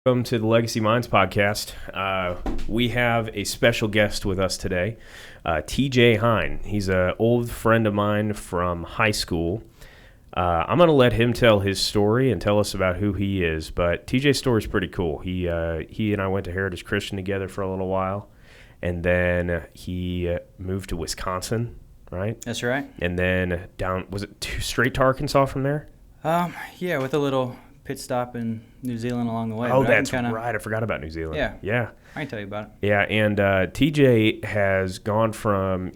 Welcome to the Legacy Minds podcast. We have a special guest with us today, TJ Hein. He's an old friend of mine from high school. I'm going to let him tell his story and tell us about who he is, but TJ's story is pretty cool. He and I went to Heritage Christian together for a little while, and then he moved to Wisconsin, right? That's right. And then was it straight to Arkansas from there? Yeah, with a little pit stop in New Zealand along the way. Oh, that's right. I forgot about New Zealand. Yeah. I can tell you about it. Yeah, and TJ has gone from,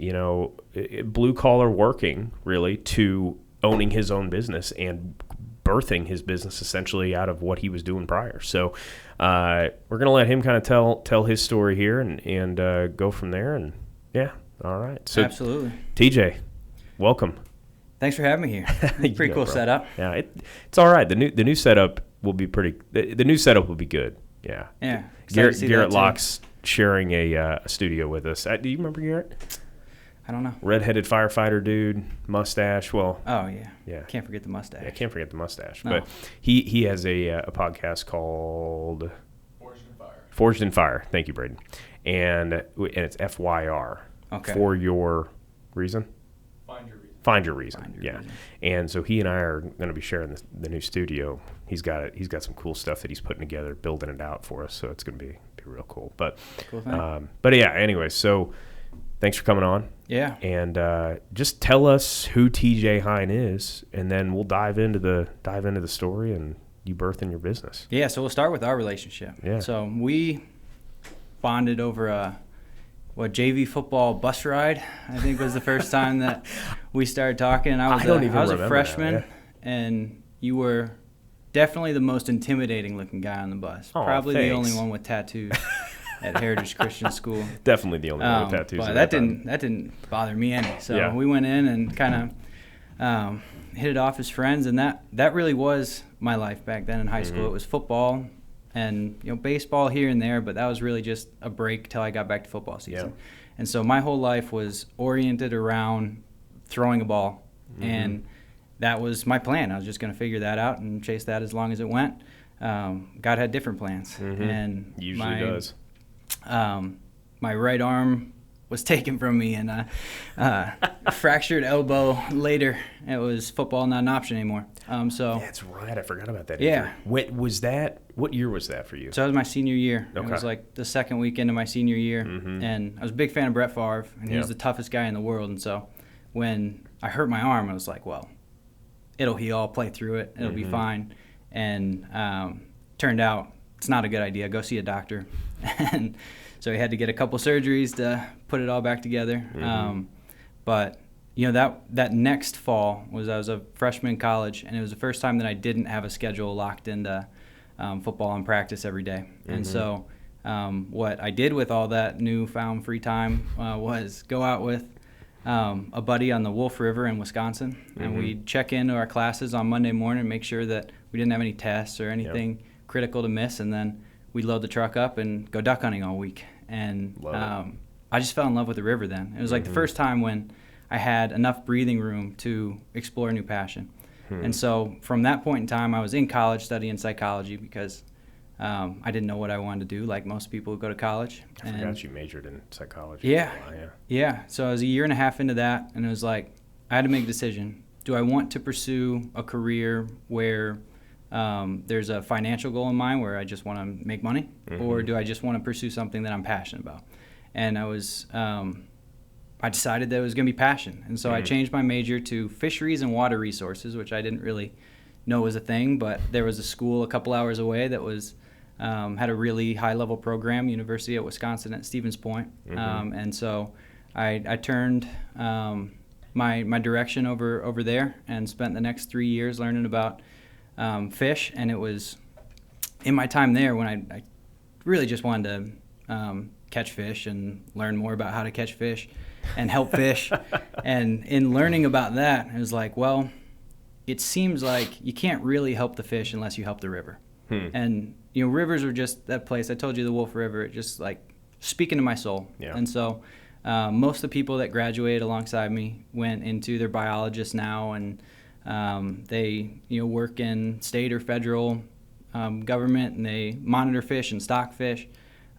blue-collar working, really, to owning his own business and birthing his business essentially out of what he was doing prior. So we're going to let him kind of tell his story here and go from there. And, yeah, all right. So, absolutely. TJ, welcome. Thanks for having me here. Pretty cool setup. Yeah, it's all right. The new setup will be the new setup will be good. Yeah. Yeah. Garrett Locke's sharing a studio with us. Do you remember Garrett? I don't know. Redheaded firefighter dude, mustache. Well. Oh yeah. Can't forget the mustache. Yeah, can't forget the mustache. No. But he has a podcast called Forged in Fire. Thank you, Braden. And it's FYR. Okay. For your reason. Find your reason. Reason. And so he and I are going to be sharing the new studio. He's got some cool stuff that he's putting together, building it out for us. So it's going to be real cool. But cool thing. But yeah. Anyway, so thanks for coming on. Yeah. And just tell us who TJ Hein is, and then we'll dive into the story and you birthing your business. Yeah. So we'll start with our relationship. Yeah. So we bonded over a JV football bus ride, I think was the first time that we started talking. And I was a freshman, that, yeah. And you were definitely the most intimidating looking guy on the bus. Oh, Probably thanks. the only one with tattoos at Heritage Christian School. Definitely the only one with tattoos. But that didn't bother me any. So we went in and kind of hit it off as friends, and that really was my life back then in high school. It was football and baseball here and there, but that was really just a break till I got back to football season. Yeah. And so my whole life was oriented around throwing a ball, and that was my plan. I was just going to figure that out and chase that as long as it went. God had different plans, and usually does. My right arm was taken from me, and fractured elbow later. It was football not an option anymore. That's right. I forgot about that. Yeah. What year was that for you? So it was my senior year. Okay. It was like the second weekend of my senior year, and I was a big fan of Brett Favre, and he was the toughest guy in the world. And so when I hurt my arm, I was like, well, it'll heal. I'll play through it. It'll be fine. And turned out it's not a good idea. Go see a doctor. And so he had to get a couple surgeries to put it all back together. But that next fall I was a freshman in college, and it was the first time that I didn't have a schedule locked into football and practice every day. And so what I did with all that newfound free time was go out with a buddy on the Wolf River in Wisconsin, and we'd check into our classes on Monday morning and make sure that we didn't have any tests or anything critical to miss, and then we'd load the truck up and go duck hunting all week. And I just fell in love with the river then. It was like the first time when I had enough breathing room to explore a new passion. And so from that point in time, I was in college studying psychology because I didn't know what I wanted to do, like most people who go to college. I forgot you majored in psychology. Yeah. So I was a year and a half into that, and it was like I had to make a decision. Do I want to pursue a career where there's a financial goal in mind where I just want to make money, or do I just want to pursue something that I'm passionate about? And I decided that it was going to be passion. And so I changed my major to fisheries and water resources, which I didn't really know was a thing, but there was a school a couple hours away that was had a really high-level program, University of Wisconsin at Stevens Point. And so I turned my direction over there and spent the next 3 years learning about fish. And it was in my time there when I really just wanted to catch fish and learn more about how to catch fish and help fish. And in learning about that, it was like, well, it seems like you can't really help the fish unless you help the river. And rivers are just that place. I told you the Wolf River, it just like speaking to my soul. And so most of the people that graduated alongside me went into, they're biologists now, and they work in state or federal government, and they monitor fish and stock fish.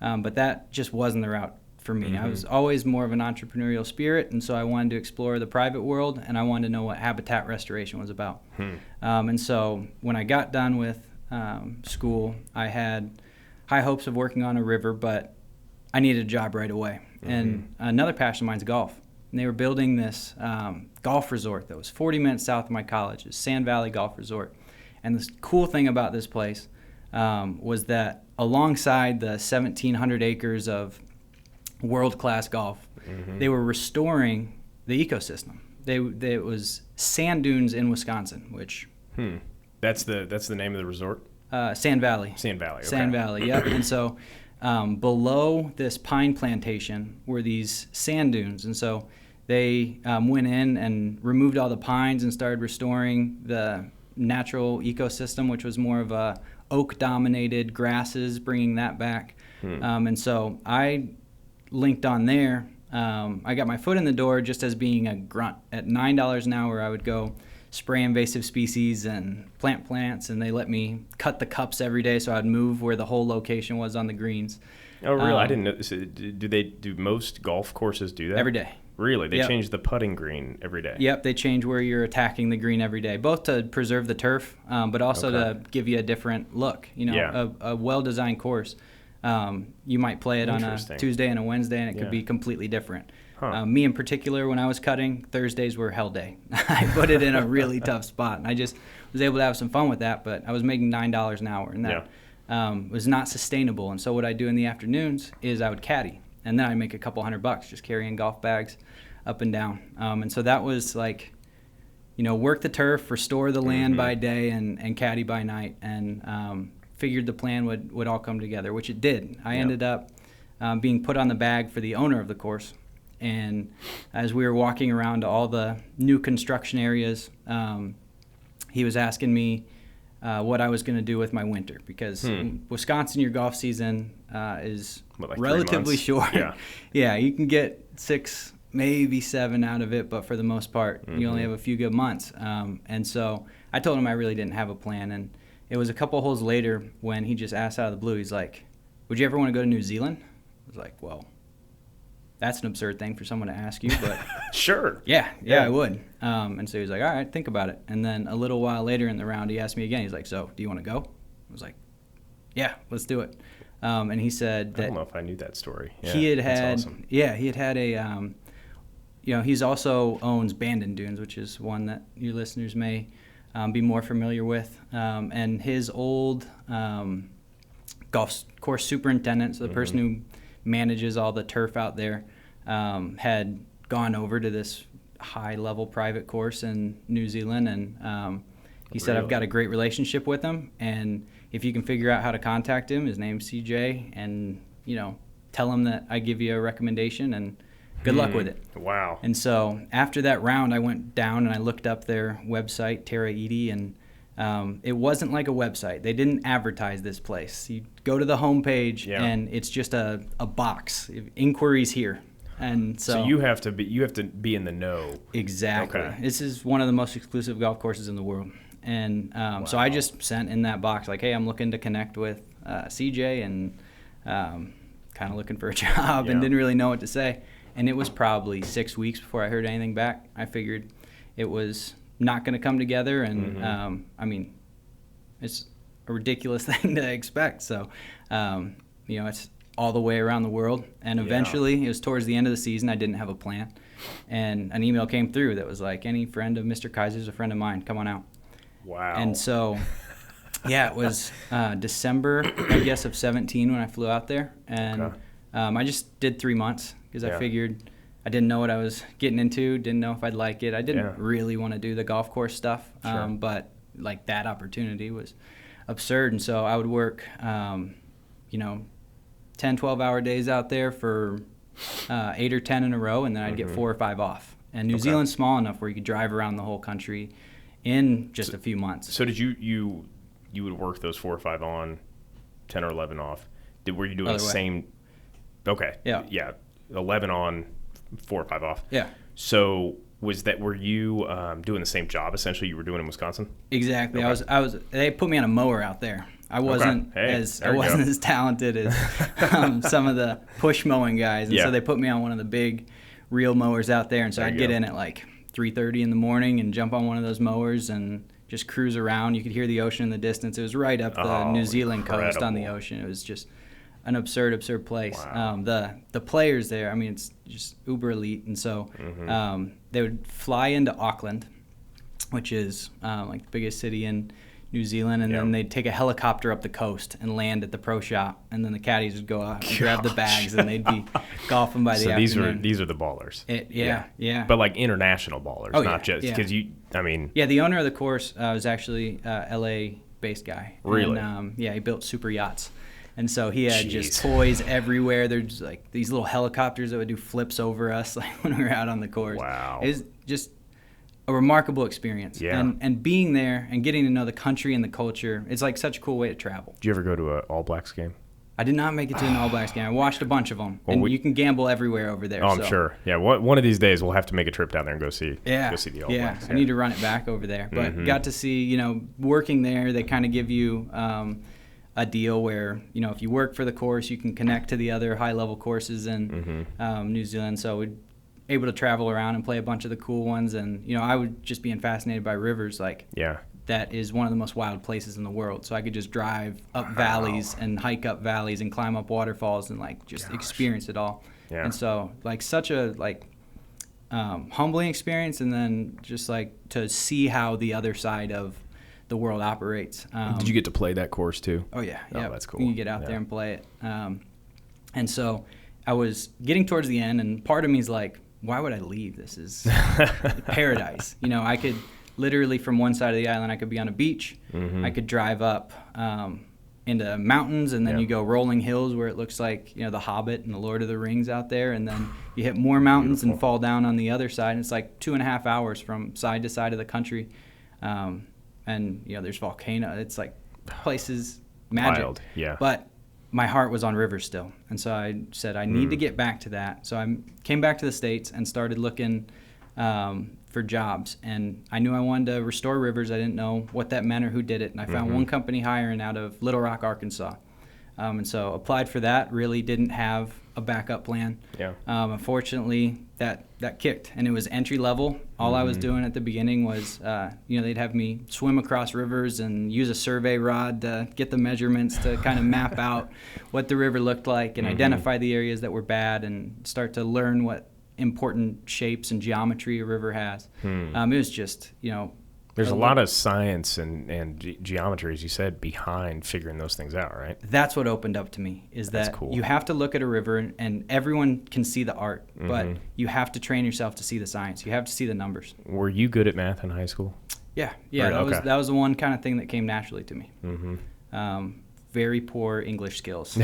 But that just wasn't the route for me. I was always more of an entrepreneurial spirit, and so I wanted to explore the private world, and I wanted to know what habitat restoration was about. And so when I got done with school, I had high hopes of working on a river, but I needed a job right away. And another passion of mine is golf. And they were building this golf resort that was 40 minutes south of my college, it's Sand Valley Golf Resort. And the cool thing about this place was that alongside the 1,700 acres of world-class golf, they were restoring the ecosystem. It was sand dunes in Wisconsin, which... That's the name of the resort? Sand Valley. Sand Valley, okay. Sand Valley, yep. And so below this pine plantation were these sand dunes. And so they went in and removed all the pines and started restoring the natural ecosystem, which was more of a oak-dominated grasses, bringing that back. And so I linked on there. I got my foot in the door just as being a grunt. At $9 an hour, I would go spray invasive species and plant plants, and they let me cut the cups every day, so I'd move where the whole location was on the greens. Oh, really? I didn't know. So do most golf courses do that? Every day. Really? They change the putting green every day? Yep, they change where you're attacking the green every day, both to preserve the turf, but also to give you a different look. A well-designed course. You might play it on a Tuesday and a Wednesday, and it could be completely different. Me in particular, when I was cutting, Thursdays were hell day. I put it in a really tough spot, and I just was able to have some fun with that, but I was making $9 an hour, and that was not sustainable. And so what I do in the afternoons is I would caddy, and then I make a couple $100 just carrying golf bags up and down. And so that was like, work the turf, restore the land by day, and caddy by night, and figured the plan would all come together, which it did. I ended up being put on the bag for the owner of the course. And as we were walking around to all the new construction areas, he was asking me what I was going to do with my winter, because in Wisconsin, your golf season is relatively short. Yeah, you can get 6, maybe 7 out of it, but for the most part, you only have a few good months. And so I told him I really didn't have a plan. And it was a couple holes later when he just asked out of the blue, he's like, "Would you ever want to go to New Zealand?" I was like, "Well, that's an absurd thing for someone to ask you, but..." Sure. Yeah, I would. And so he was like, "All right, think about it." And then a little while later in the round, he asked me again. He's like, "So, do you want to go?" I was like, "Yeah, let's do it." And he said that... I don't know if I knew that story. Yeah, he had awesome. Yeah, he had a... he's also owns Bandon Dunes, which is one that your listeners may be more familiar with. And his old golf course superintendent, so the person who manages all the turf out there, had gone over to this high-level private course in New Zealand, and he said, "I've got a great relationship with him, and if you can figure out how to contact him, his name's CJ, and tell him that I give you a recommendation, and good luck with it." Wow. And so after that round, I went down and I looked up their website, Terra Edi, and it wasn't like a website. They didn't advertise this place. You go to the homepage, and it's just a box. Inquiries here. And so you have to be in the know. Exactly. Okay. This is one of the most exclusive golf courses in the world. And so I just sent in that box like, "Hey, I'm looking to connect with CJ, and kind of looking for a job," and didn't really know what to say. And it was probably 6 weeks before I heard anything back. I figured it was not going to come together, and it's a ridiculous thing to expect. So, it's all the way around the world. And eventually, it was towards the end of the season, I didn't have a plan. And an email came through that was like, "Any friend of Mr. Kaiser's a friend of mine. Come on out." Wow. And so, it was December, I guess, of 17 when I flew out there. And I just did 3 months because I figured I didn't know what I was getting into, didn't know if I'd like it. I didn't really want to do the golf course stuff, but like that opportunity was absurd. And so I would work, 10, 12-hour days out there for 8 or 10 in a row, and then I'd get 4 or 5 off. And New Zealand's small enough where you could drive around the whole country in just a few months. So did you would work those 4 or 5 on, 10 or 11 off? Were you doing the same? Okay. Yeah. 11 on, 4 or 5 off. Yeah. So were you doing the same job essentially you were doing in Wisconsin? Exactly. Okay. They put me on a mower out there. I wasn't as talented as some of the push mowing guys, and so they put me on one of the big reel mowers out there, and so I'd get in at like 3:30 in the morning and jump on one of those mowers and just cruise around. You could hear the ocean in the distance. It was right up the New Zealand coast on the ocean. It was just an absurd place. Wow. The players there, I mean, it's just uber elite, and so they would fly into Auckland, which is like the biggest city in New Zealand, and then they'd take a helicopter up the coast and land at the pro shop, and then the caddies would go out and grab the bags, and they'd be golfing by the afternoon. These are the ballers. Yeah. But like international ballers, not just because the owner of the course was actually LA based guy. Really? And, he built super yachts. And so he had just toys everywhere. There's like these little helicopters that would do flips over us like when we were out on the course. Wow. It was just a remarkable experience. Yeah. And being there and getting to know the country and the culture, it's like such a cool way to travel. Did you ever go to an All Blacks game? I did not make it to an All Blacks game. I watched a bunch of them. And you can gamble everywhere over there. Oh, I'm sure. Yeah, one of these days we'll have to make a trip down there and go see the All Blacks. I need to run it back over there. But got to see, working there, they kind of give you a deal where, if you work for the course, you can connect to the other high-level courses in New Zealand. So we'd able to travel around and play a bunch of the cool ones. And, I would just be fascinated by rivers. That is one of the most wild places in the world. So I could just drive up valleys and hike up valleys and climb up waterfalls and experience it all. Yeah. And so such a humbling experience, and then just to see how the other side of the world operates. Did you get to play that course too? Oh yeah. Oh, that's cool. You get out there and play it. And so I was getting towards the end, and part of me is like, why would I leave? This is paradise. I could literally from one side of the island, I could be on a beach. I could drive up into mountains, and then you go rolling hills where it looks like, The Hobbit and the Lord of the Rings out there. And then you hit more mountains and fall down on the other side. And it's like 2.5 hours from side to side of the country. And, there's volcano. It's like places magic. Wild, yeah. But my heart was on rivers still. And so I said, I need to get back to that. So I came back to the States and started looking for jobs. And I knew I wanted to restore rivers. I didn't know what that meant or who did it. And I found one company hiring out of Little Rock, Arkansas. And so applied for that, really didn't have a backup plan. Yeah. Unfortunately, that kicked, and it was entry level. All I was doing at the beginning was, they'd have me swim across rivers and use a survey rod to get the measurements to kind of map out what the river looked like and identify the areas that were bad and start to learn what important shapes and geometry a river has. It was just, There's a lot of science and geometry, as you said, behind figuring those things out, right? That's what opened up to me, is that you have to look at a river, and everyone can see the art, but you have to train yourself to see the science. You have to see the numbers. Were you good at math in high school? Yeah. That was the one kind of thing that came naturally to me. Very poor English skills.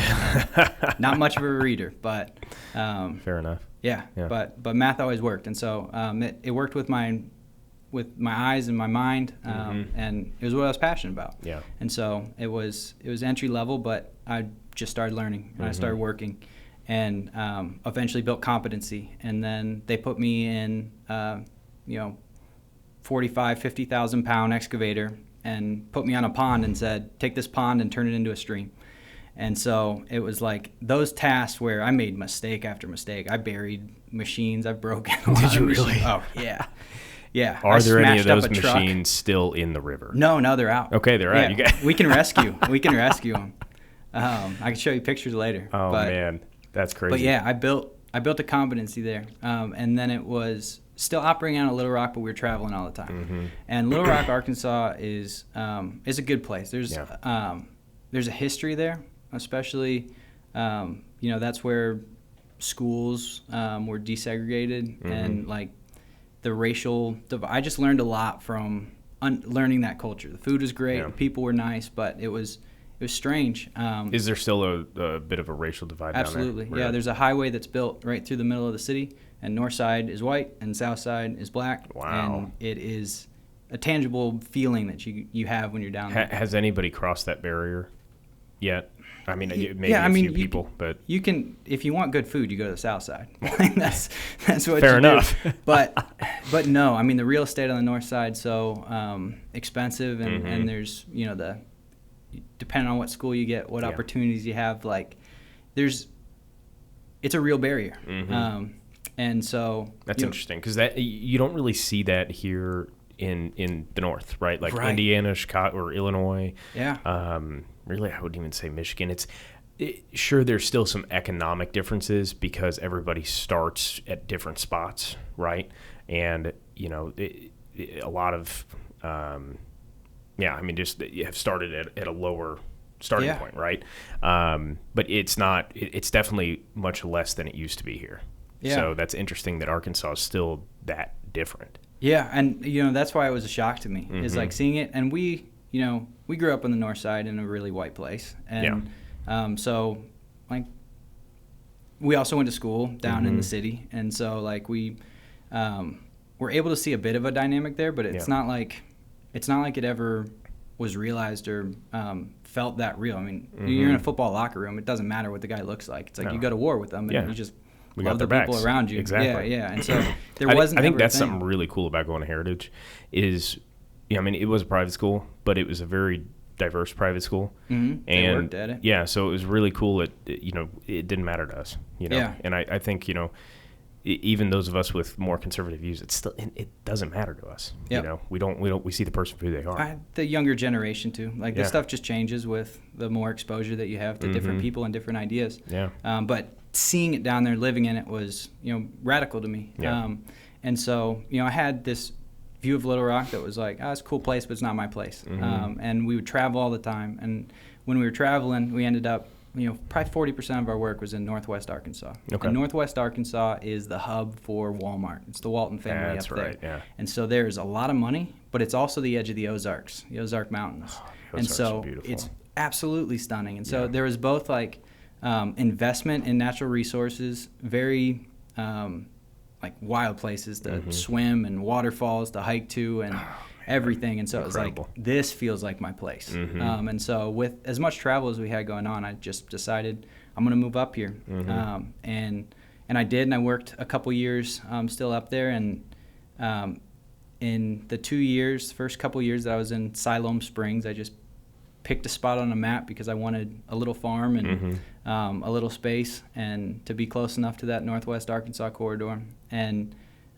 Not much of a reader, but fair enough. Yeah. But math always worked, and so it worked with my eyes and my mind, and it was what I was passionate about. Yeah. And so it was entry level, but I just started learning, and I started working, and eventually built competency. And then they put me in, 50,000 pound excavator and put me on a pond and said, take this pond and turn it into a stream. And so it was like those tasks where I made mistake after mistake. I buried machines. I've broken a lot Did you of machines. really? Oh, yeah. Yeah. Are there any of those machines still in the river? No, they're out. Okay, they're out. We can rescue them. I can show you pictures later. Oh, man. That's crazy. But yeah, I built a competency there. And then it was still operating out of Little Rock, but we were traveling all the time. And Little Rock, Arkansas is a good place. There's a history there, especially, that's where schools were desegregated, and the racial I just learned a lot from learning that culture. The food was great, the people were nice, but it was strange. Is there still a bit of a racial divide absolutely down there? Yeah, there's a highway that's built right through the middle of the city, and north side is white and south side is black. Wow. And it is a tangible feeling that you have when you're down there. Has anybody crossed that barrier yet? I mean, maybe a few people, but you can, if you want good food, you go to the south side. that's what fair you enough. do. But no, I mean, the real estate on the north side so expensive, and there's depending on what school you get, what Yeah. opportunities you have, like it's a real barrier. Mm-hmm. And so That's interesting, because that you don't really see that here in the North, right? Like Right. Indiana, Chicago, or Illinois. Yeah. Really, I wouldn't even say Michigan. Sure, there's still some economic differences because everybody starts at different spots, right? And a lot of just you have started at a lower starting Yeah. point, right? But it's definitely much less than it used to be here. Yeah. So that's interesting that Arkansas is still that different. Yeah, and that's why it was a shock to me. Is like seeing it, and we grew up on the north side in a really white place, and so like we also went to school down in the city, and so like we were able to see a bit of a dynamic there, but it's not like it ever was realized or felt that real. I mean, you're in a football locker room; it doesn't matter what the guy looks like. It's like you go to war with them, and you just We love got the their people backs. around you. Exactly. Yeah. And so there I wasn't. think ever that's a thing. something really cool about going to Heritage is, it was a private school, but it was a very diverse private school. Mm-hmm. They worked at it. Yeah, so it was really cool. It didn't matter to us, Yeah. And I think, even those of us with more conservative views, it doesn't matter to us. Yep. We see the person for who they are. The younger generation too. Like Yeah. this stuff just changes with the more exposure that you have to different people and different ideas. Yeah. But seeing it down there, living in it was, radical to me. Yeah. And so, I had this view of Little Rock that was like, it's a cool place, but it's not my place. And we would travel all the time. And when we were traveling, we ended up, probably 40% of our work was in Northwest Arkansas. Okay. And Northwest Arkansas is the hub for Walmart. It's the Walton family That's up there. right, yeah. And so there's a lot of money, but it's also the edge of the Ozarks, the Ozark Mountains. Ozarks and so are beautiful. it's absolutely stunning. And so there was both like investment in natural resources, very like wild places to swim and waterfalls to hike to and everything. And so Incredible. it was like, this feels like my place. And so with as much travel as we had going on, I just decided I'm going to move up here. And I did, and I worked a couple years still up there. And in the first couple years that I was in Savanna Springs, I just picked a spot on a map because I wanted a little farm and a little space and to be close enough to that Northwest Arkansas corridor. And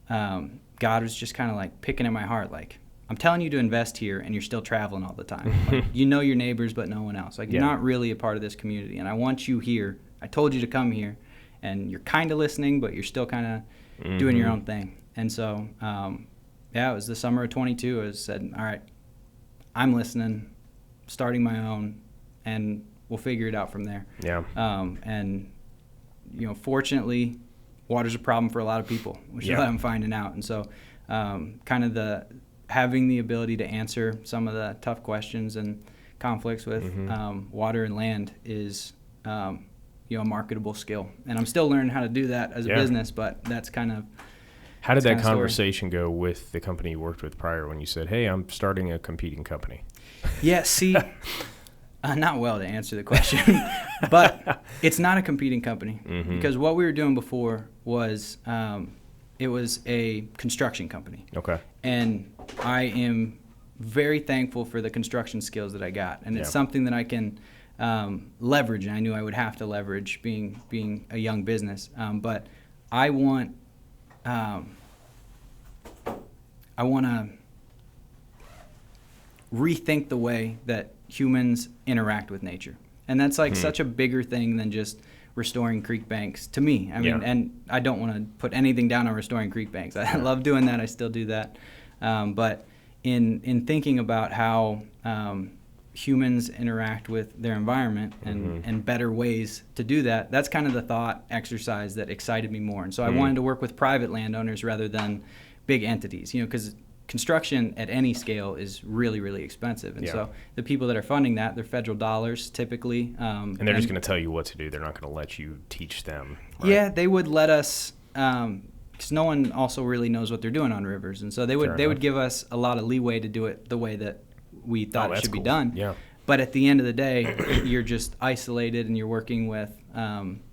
God was just kind of like picking at my heart, like, I'm telling you to invest here, and you're still traveling all the time. Like, you know your neighbors, but no one else. Like, you're not really a part of this community, and I want you here. I told you to come here, and you're kind of listening, but you're still kind of doing your own thing. And so, it was the summer of 22. I said, all right, I'm listening, starting my own, and we'll figure it out from there. Yeah. And, fortunately, water's a problem for a lot of people, which I'm finding out. And so, kind of having the ability to answer some of the tough questions and conflicts with water and land is, a marketable skill. And I'm still learning how to do that as a business, but that's kind of. How did that conversation go with the company you worked with prior when you said, hey, I'm starting a competing company? Yeah, see, not well to answer the question, but it's not a competing company because what we were doing before was it was a construction company. Okay. And I am very thankful for the construction skills that I got. And it's something that I can leverage, and I knew I would have to leverage being a young business. But I want to rethink the way that humans interact with nature. And that's like such a bigger thing than just restoring creek banks to me. I mean, and I don't want to put anything down on restoring creek banks. I love doing that. I still do that. But in thinking about how humans interact with their environment and better ways to do that, that's kind of the thought exercise that excited me more. And so I wanted to work with private landowners rather than big entities, because construction at any scale is really, really expensive. And so the people that are funding that, they're federal dollars typically. And they're just going to tell you what to do. They're not going to let you teach them. Right? Yeah, they would let us, because no one also really knows what they're doing on rivers. And so they would give us a lot of leeway to do it the way that we thought it should be done. Yeah. But at the end of the day, you're just isolated and you're working with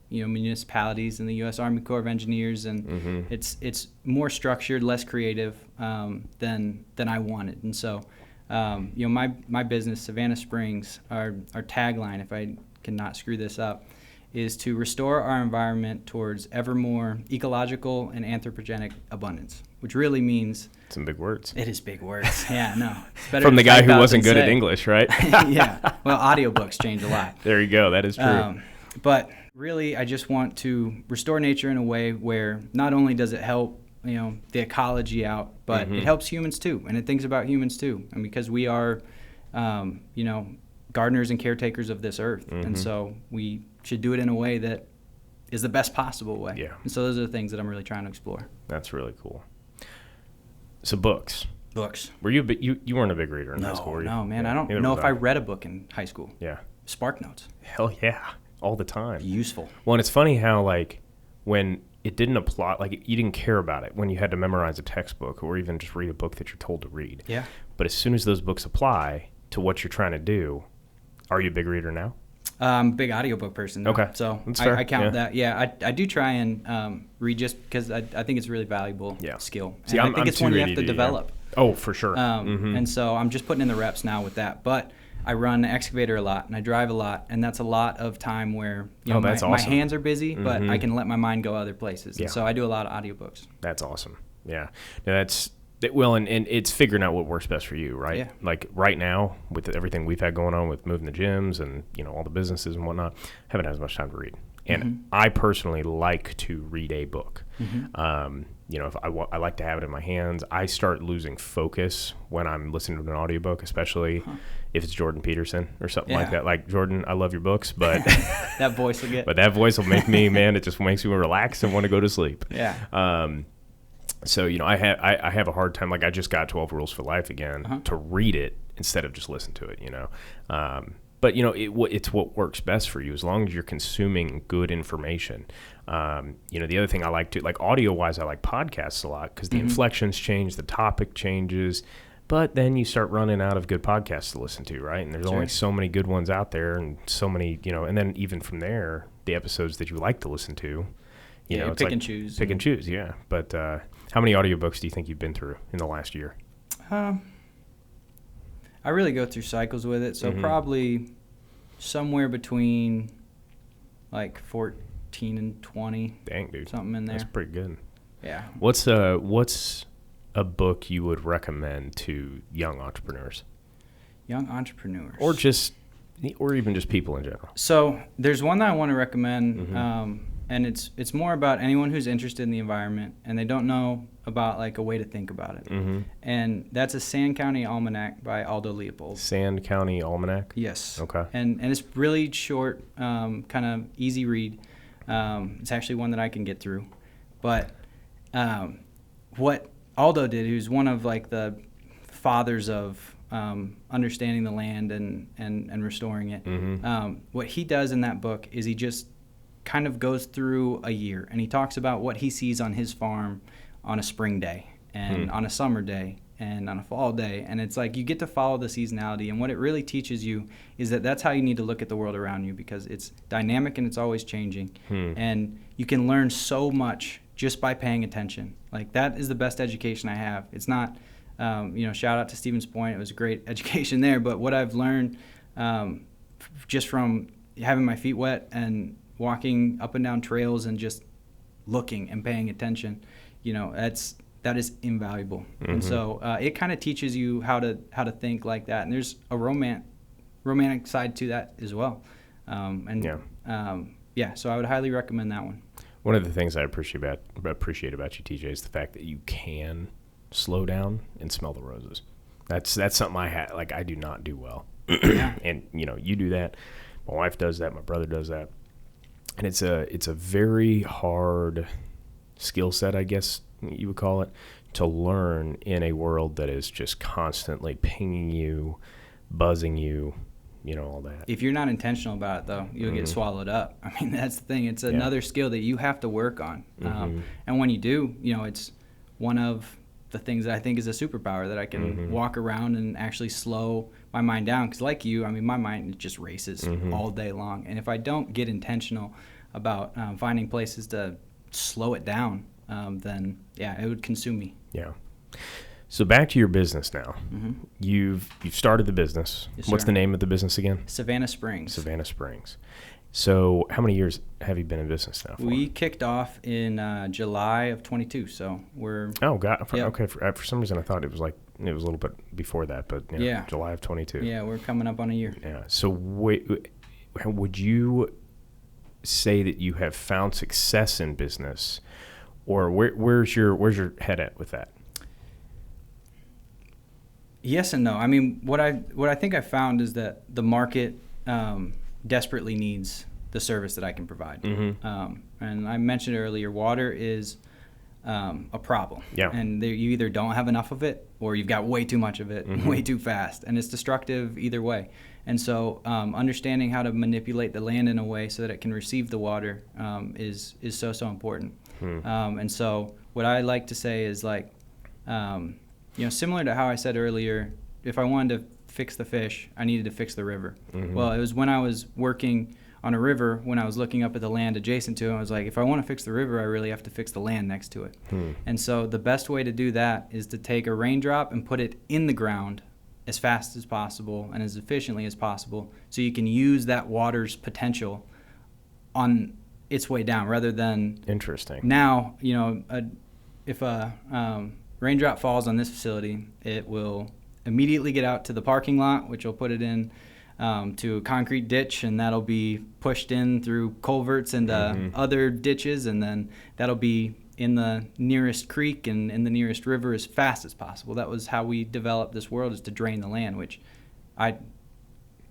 municipalities and the U.S. Army Corps of Engineers, and it's more structured, less creative than I wanted. And so My business, Savanna Springs, our tagline, if I cannot screw this up, is to restore our environment towards ever more ecological and anthropogenic abundance, which really means... Some big words. It is big words. Yeah, no. It's better From the guy who wasn't good say. at English, right? Yeah. Well, audiobooks change a lot. There you go. That is true. But really, I just want to restore nature in a way where not only does it help, the ecology out, but it helps humans too, and it thinks about humans too. And because we are, gardeners and caretakers of this earth, and so we should do it in a way that is the best possible way. Yeah. And so those are the things that I'm really trying to explore. That's really cool. So books. Were you you weren't a big reader in high school, were you? No, man. Yeah, I don't know if I read a book in high school. Yeah. Spark Notes. Hell yeah. All the time. Useful. Well, and it's funny how, like, when it didn't apply, like, you didn't care about it when you had to memorize a textbook or even just read a book that you're told to read. Yeah. But as soon as those books apply to what you're trying to do, are you a big reader now? I'm a big audiobook person. Though. Okay. So That's fair. I count Yeah. that. Yeah, I do try and read just because I think it's a really valuable skill. See, and I think it's one you have to develop. Oh, for sure. And so I'm just putting in the reps now with that. But I run an excavator a lot and I drive a lot, and that's a lot of time where my hands are busy, but I can let my mind go other places. And so I do a lot of audiobooks. That's awesome. Yeah. No, and it's figuring out what works best for you, right? Yeah. Like right now, with everything we've had going on with moving the gyms and all the businesses and whatnot, haven't had as much time to read. And I personally like to read a book. If I like to have it in my hands. I start losing focus when I'm listening to an audiobook, especially if it's Jordan Peterson or something like that. Like, Jordan, I love your books, but that voice will get. But that voice will make me, man. It just makes me relax and want to go to sleep. Yeah. So I have a hard time. Like, I just got 12 Rules for Life again to read it instead of just listen to it. But it's what works best for you as long as you're consuming good information. The other thing I like to, like, audio wise, I like podcasts a lot because the inflections change, the topic changes, but then you start running out of good podcasts to listen to, right? And there's only so many good ones out there, and so many, and then even from there, the episodes that you like to listen to, you pick and choose. Pick and choose, yeah. But how many audiobooks do you think you've been through in the last year? I really go through cycles with it, so probably somewhere between like 14 and 20. Dang, dude. Something in there. That's pretty good. Yeah. What's a book you would recommend to young entrepreneurs? Young entrepreneurs. Or even just people in general. So there's one that I want to recommend, and it's more about anyone who's interested in the environment and they don't know about like a way to think about it. And that's a Sand County Almanac by Aldo Leopold. Sand County Almanac? Yes. Okay. And it's really short, kind of easy read. It's actually one that I can get through. But what Aldo did, who's one of like the fathers of understanding the land and restoring it, what he does in that book is he just kind of goes through a year and he talks about what he sees on his farm on a spring day and on a summer day and on a fall day. And it's like you get to follow the seasonality, and what it really teaches you is that that's how you need to look at the world around you, because it's dynamic and it's always changing. And you can learn so much just by paying attention. Like, that is the best education I have. It's not, shout out to Stevens Point. It was a great education there. But what I've learned just from having my feet wet and walking up and down trails and just looking and paying attention, that is invaluable. And so it kind of teaches you how to think like that. And there's a romantic side to that as well. So I would highly recommend that one. One of the things I appreciate about you, TJ, is the fact that you can slow down and smell the roses. That's something I do not do well. And you do that. My wife does that. My brother does that. And it's a very hard skill set, I guess you would call it, to learn in a world that is just constantly pinging you, buzzing you, all that. If you're not intentional about it, though, you'll get swallowed up. I mean, that's the thing. It's another skill that you have to work on. And when you do, it's one of the things that I think is a superpower, that I can walk around and actually slow my mind down. Because like you, I mean, my mind just races all day long. And if I don't get intentional about finding places to slow it down, then, it would consume me. Yeah. So back to your business now. Mm-hmm. You've started the business. Yes, What's sir. the name of the business again? Savanna Springs. Savannah Springs. So how many years have you been in business now for? We kicked off in July of 22, so we're... Oh, God. Yep. Okay. For some reason, I thought it was a little bit before that, but Yeah. July of 22. Yeah, we're coming up on a year. Yeah. So would you say that you have found success in business, or where's your head at with that? Yes and no. I mean, what I think I found is that the market desperately needs the service that I can provide. Mm-hmm. And I mentioned earlier, water is a problem. Yeah. And you either don't have enough of it, or you've got way too much of it, Mm-hmm. way too fast, and it's destructive either way. And so, understanding how to manipulate the land in a way so that it can receive the water is so important. And so, what I like to say is like, similar to how I said earlier, if I wanted to fix the fish, I needed to fix the river. Mm-hmm. Well, it was when I was working on a river, when I was looking up at the land adjacent to it, I was like, if I want to fix the river, I really have to fix the land next to it. And so the best way to do that is to take a raindrop and put it in the ground as fast as possible and as efficiently as possible, so you can use that water's potential on its way down, rather than Interesting. now, if a raindrop falls on this facility, it will immediately get out to the parking lot, which will put it in to a concrete ditch, and that'll be pushed in through culverts and other ditches, and then that'll be in the nearest creek and in the nearest river as fast as possible. That was how we developed this world, is to drain the land, which I'm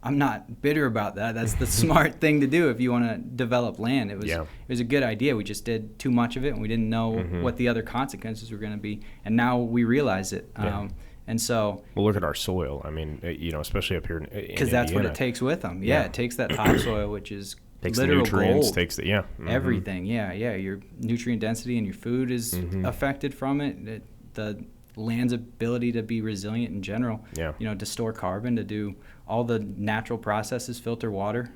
not bitter about that. That's the smart thing to do if you want to develop land. It was a good idea. We just did too much of it, and we didn't know what the other consequences were going to be, and now we realize it. And so, well, look at our soil. I mean, especially up here in Indiana. Because that's what it takes with them. Yeah, it takes that topsoil, which is takes literal the nutrients, gold. takes the Everything. Yeah. Your nutrient density and your food is affected from it. The land's ability to be resilient in general. Yeah. To store carbon, to do all the natural processes, filter water.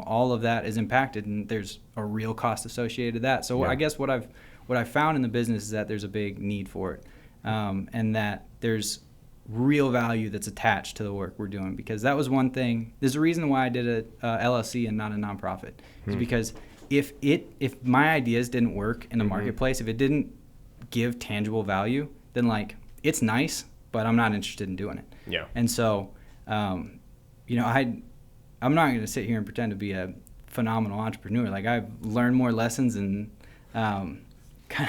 All of that is impacted, and there's a real cost associated with that. So I guess what I've found in the business is that there's a big need for it. And that there's real value that's attached to the work we're doing, because that was one thing. There's a reason why I did a LLC and not a nonprofit. Is because if my ideas didn't work in the marketplace, if it didn't give tangible value, then it's nice, but I'm not interested in doing it. Yeah. And so, I'm not going to sit here and pretend to be a phenomenal entrepreneur. I've learned more lessons and kind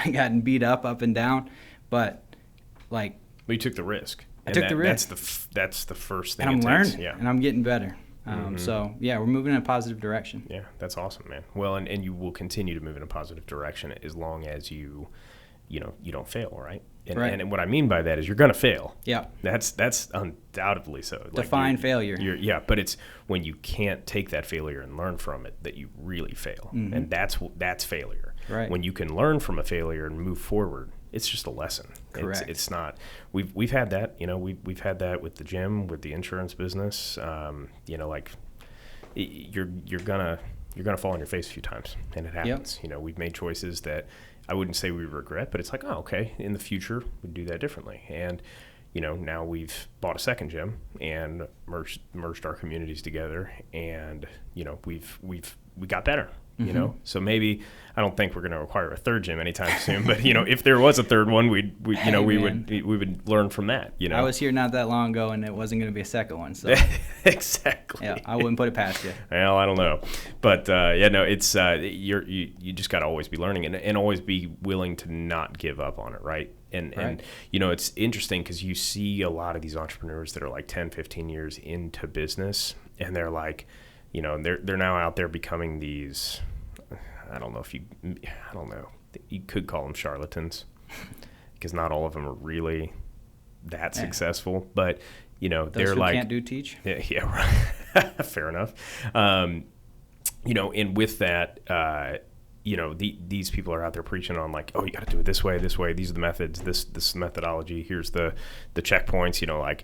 of gotten beat up and down, but you took the risk. I took the risk. That's the first thing. And I'm learning. Yeah. And I'm getting better. So we're moving in a positive direction. Yeah, that's awesome, man. Well, and you will continue to move in a positive direction as long as you don't fail, right? Right. And what I mean by that is you're going to fail. Yeah. That's undoubtedly so. Define failure. But it's when you can't take that failure and learn from it that you really fail, and that's failure. Right. When you can learn from a failure and move forward, it's just a lesson. Correct. It's not. We've had that. We've had that with the gym, with the insurance business. You're gonna fall on your face a few times, and it happens. Yep. We've made choices that I wouldn't say we regret, but it's like, oh, okay, in the future we'd do that differently. And now we've bought a second gym and merged our communities together, and we got better. So maybe I don't think we're going to require a third gym anytime soon, but if there was a third one, we would learn from that. I was here not that long ago, and it wasn't going to be a second one. So exactly. Yeah, I wouldn't put it past you. Well, I don't know, but it's you just got to always be learning and always be willing to not give up on it, right? And it's interesting because you see a lot of these entrepreneurs that are like 10, 15 years into business, and they're like, they're now out there becoming these. I don't know, you could call them charlatans, because not all of them are really that successful. But those they're who like, can't do teach. Yeah, right. Fair enough. And with that, these people are out there preaching on like, oh, you got to do it this way. These are the methods. This methodology. Here's the checkpoints.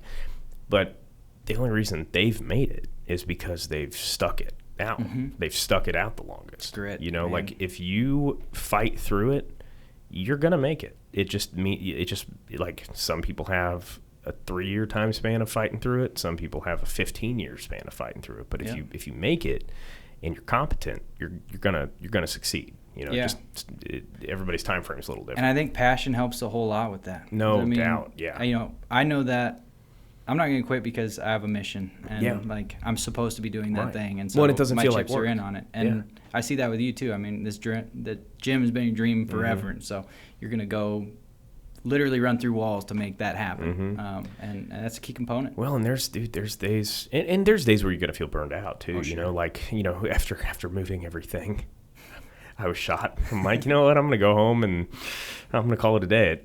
But the only reason they've made it is because they've stuck it out. They've stuck it out the longest. Grit, if you fight through it, you're gonna make it. It just like some people have a 3-year time span of fighting through it. Some people have a 15-year span of fighting through it. But if you make it and you're competent, you're gonna succeed. Everybody's time frame is a little different. And I think passion helps a whole lot with that. No doubt. Yeah. I know that I'm not going to quit because I have a mission and like I'm supposed to be doing that thing. And so it doesn't feel like chips are in on it. And I see that with you too. I mean, the gym has been your dream forever. And so you're going to go literally run through walls to make that happen. And that's a key component. Well, and there's days, and there's days where you're going to feel burned out too. After moving everything, I was shot. I'm like, you know what? I'm going to go home and I'm going to call it a day.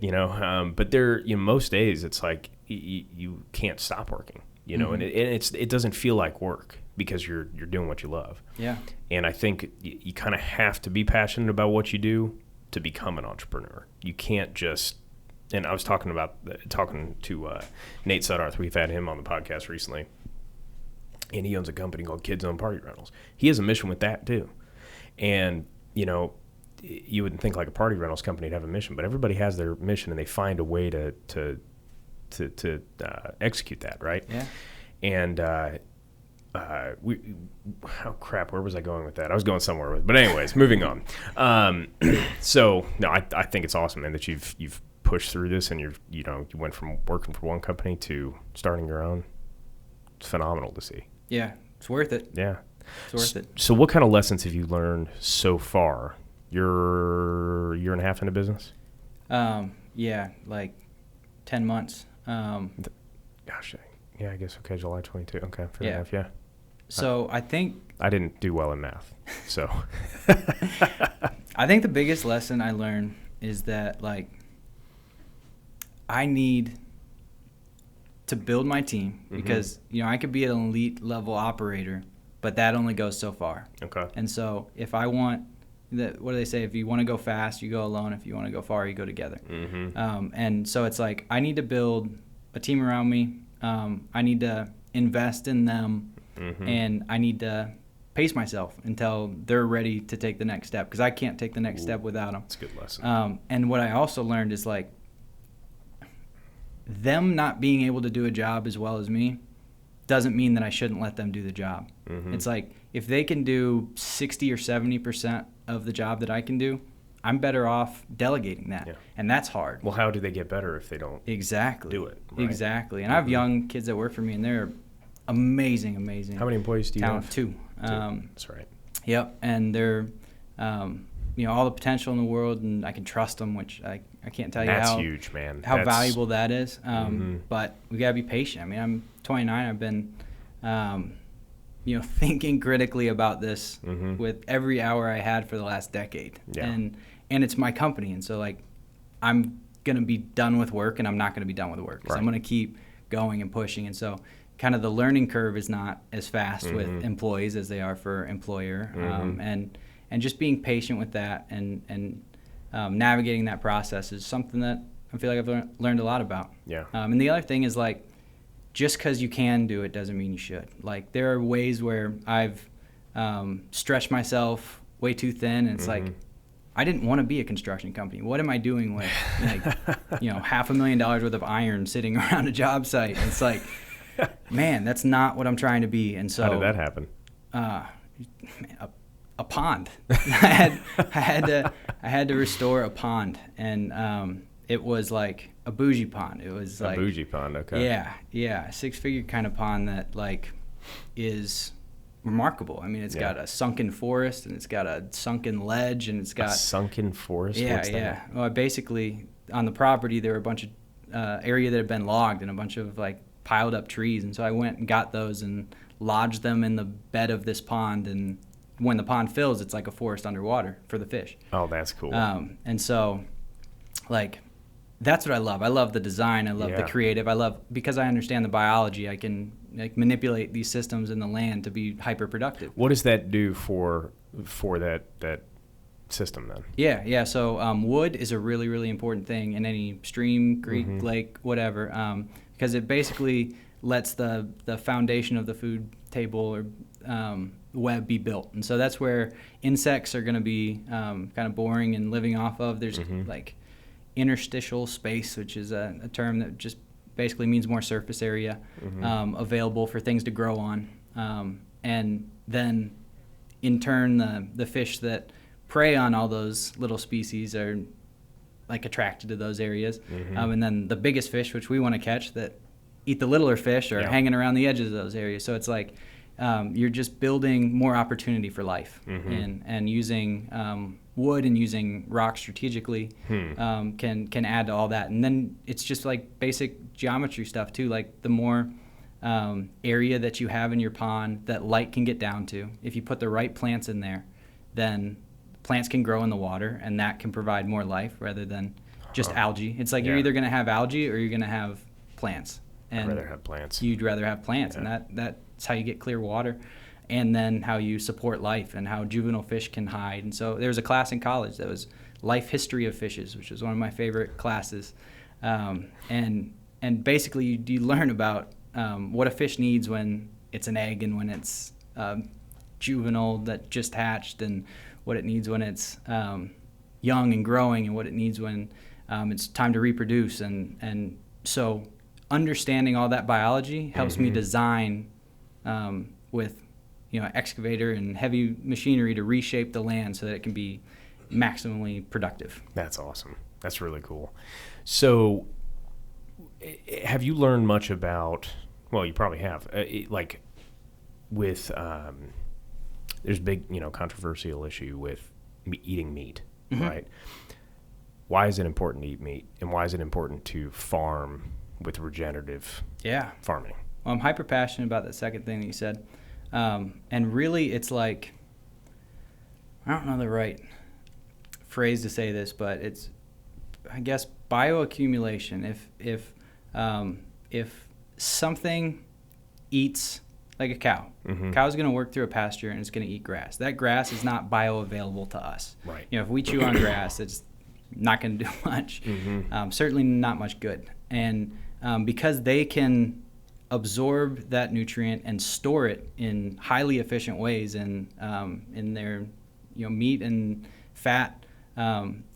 But most days it's like you can't stop working. And it doesn't feel like work because you're doing what you love. Yeah. And I think you kind of have to be passionate about what you do to become an entrepreneur. You can't just. And I was talking to Nate Suddarth. We've had him on the podcast recently, and he owns a company called Kids Own Party Rentals. He has a mission with that too, and you wouldn't think like a party rentals company to have a mission, but everybody has their mission, and they find a way to execute that, right? Yeah. And where was I going with that? I was going somewhere with, but anyways, moving on. So no, I think it's awesome, man, that you've pushed through this, and you went from working for one company to starting your own. It's phenomenal to see. Yeah, it's worth it. Yeah. It's worth it. So what kind of lessons have you learned so far? You're a year and a half into business? Like 10 months. Gosh, yeah, I guess, okay, July 22. Okay, fair enough, yeah. So I think... I didn't do well in math, so... I think the biggest lesson I learned is that, like, I need to build my team because, I could be an elite level operator, but that only goes so far. Okay. And so if I want, what do they say? If you want to go fast, you go alone. If you want to go far, you go together. And so it's like I need to build a team around me. I need to invest in them, and I need to pace myself until they're ready to take the next step because I can't take the next step without them. That's a good lesson. And what I also learned is like them not being able to do a job as well as me doesn't mean that I shouldn't let them do the job. It's like if they can do 60 or 70% of the job that I can do, I'm better off delegating that. Yeah. And that's hard. Well, how do they get better if they don't do it? Right? Exactly. And I have young kids that work for me, and they're amazing. How many employees do you have? Two. That's right. Yep. And they're, all the potential in the world, and I can trust them, which I can't tell you that's huge, man. How valuable that is. But we got to be patient. I mean, I'm 29. I've been, thinking critically about this with every hour I had for the last decade. Yeah. And it's my company. And so, like, I'm going to be done with work, and I'm not going to be done with work. Right. So I'm going to keep going and pushing. And so kind of the learning curve is not as fast with employees as they are for employer. And just being patient with that and navigating that process is something that I feel like I've learned a lot about. Yeah. And the other thing is, like, just because you can do it doesn't mean you should. Like, there are ways where I've stretched myself way too thin, and it's like, I didn't want to be a construction company. What am I doing with, like, $500,000 worth of iron sitting around a job site? And it's like, man, that's not what I'm trying to be. And so, how did that happen? A pond. I had to restore a pond, and it was like a bougie pond. It was like a bougie pond. Okay. Yeah, a 6-figure kind of pond that, like, is remarkable. I mean, it's got a sunken forest, and it's got a sunken ledge, and it's got a sunken forest. Yeah, What's that? Well, basically, on the property there were a bunch of area that had been logged and a bunch of, like, piled up trees, and so I went and got those and lodged them in the bed of this pond, and when the pond fills, it's like a forest underwater for the fish. Oh, that's cool. And so, like, that's what I love. I love the design. I love the creative. Because I understand the biology, I can, like, manipulate these systems in the land to be hyper productive. What does that do for that system then? Yeah. So wood is a really, really important thing in any stream, creek, lake, whatever, because it basically lets the foundation of the food table or web be built. And so that's where insects are going to be kind of boring and living off of. There's like interstitial space, which is a term that just basically means more surface area available for things to grow on. And then in turn, the fish that prey on all those little species are like attracted to those areas. And then the biggest fish, which we want to catch, that eat the littler fish, are hanging around the edges of those areas. So it's like you're just building more opportunity for life, and using wood and using rock strategically can add to all that. And then it's just like basic geometry stuff too. Like the more area that you have in your pond that light can get down to, if you put the right plants in there, then plants can grow in the water, and that can provide more life rather than just algae. It's like you're either going to have algae or you're going to have plants. And I'd rather have plants. You'd rather have plants, and that's how you get clear water, and then how you support life and how juvenile fish can hide. And so there was a class in college that was life history of fishes, which was one of my favorite classes. And basically you learn about what a fish needs when it's an egg and when it's juvenile that just hatched, and what it needs when it's young and growing, and what it needs when it's time to reproduce. And so understanding all that biology helps me design with excavator and heavy machinery to reshape the land so that it can be maximally productive. That's awesome. That's really cool. So have you learned much about, well, you probably have, like with, there's big, controversial issue with eating meat, right? Why is it important to eat meat, and why is it important to farm with regenerative farming? Well, I'm hyper passionate about that second thing that you said. And really it's like, I don't know the right phrase to say this, but it's, I guess, bioaccumulation. If something eats, like a cow. Cow's going to work through a pasture and it's going to eat grass. That grass is not bioavailable to us. Right. If we chew on grass, it's not going to do much. Certainly not much good. And because they can absorb that nutrient and store it in highly efficient ways in their meat and fat,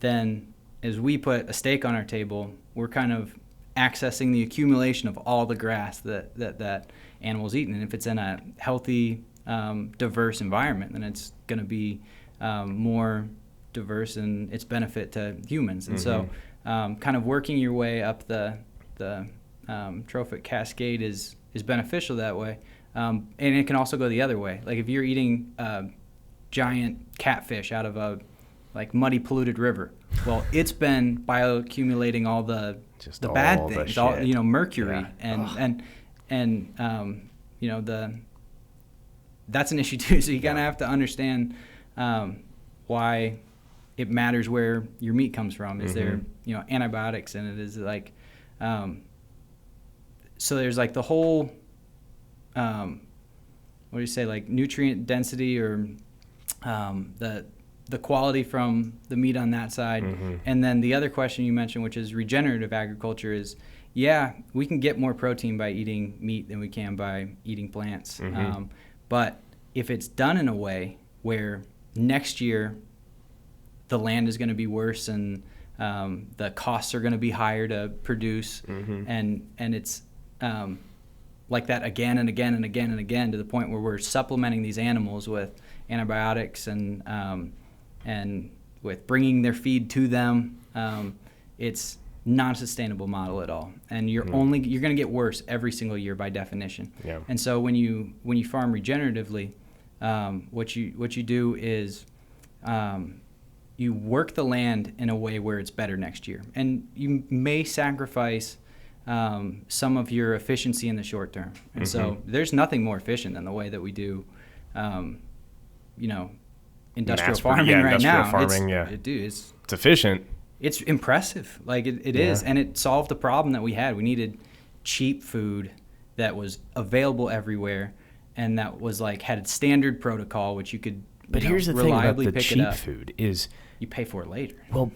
then as we put a steak on our table, we're kind of accessing the accumulation of all the grass that animals eat. And if it's in a healthy, diverse environment, then it's going to be more diverse in its benefit to humans. And so kind of working your way up the trophic cascade is beneficial that way. And it can also go the other way. Like if you're eating giant catfish out of a muddy, polluted river, well, it's been bioaccumulating all the bad things, all mercury, that's an issue too. So you kind of have to understand why it matters where your meat comes from. Is there antibiotics in it? Is it like so there's like the whole what do you say, like nutrient density or the quality from the meat on that side. And then the other question you mentioned, which is regenerative agriculture, is we can get more protein by eating meat than we can by eating plants. But if it's done in a way where next year the land is going to be worse and the costs are going to be higher to produce, and it's like that again and again and again and again, to the point where we're supplementing these animals with antibiotics and with bringing their feed to them, it's not a sustainable model at all. And you're going to get worse every single year by definition. And so when you farm regeneratively, what you do is you work the land in a way where it's better next year. And you may sacrifice some of your efficiency in the short term. And so there's nothing more efficient than the way that we do, industrial farming right now. It's efficient. It's impressive. Like it is. And it solved the problem that we had. We needed cheap food that was available everywhere and that was had a standard protocol, which you could here's the thing about the cheap food is you pay for it later. Well,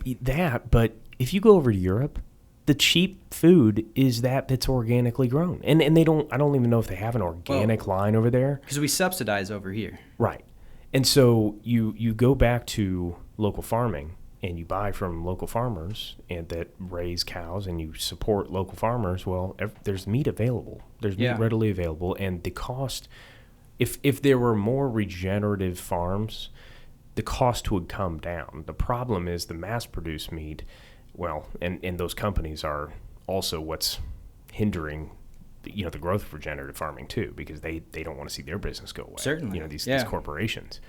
but if you go over to Europe, the cheap food is that's organically grown. And I don't even know if they have an organic line over there. Because we subsidize over here. Right. And so you go back to local farming and you buy from local farmers and that raise cows and you support local farmers. Well, there's meat available. There's meat readily available. And the cost, if there were more regenerative farms, the cost would come down. The problem is the mass-produced meat. Well, and those companies are also what's hindering, the growth of regenerative farming too, because they don't want to see their business go away. Certainly, these corporations.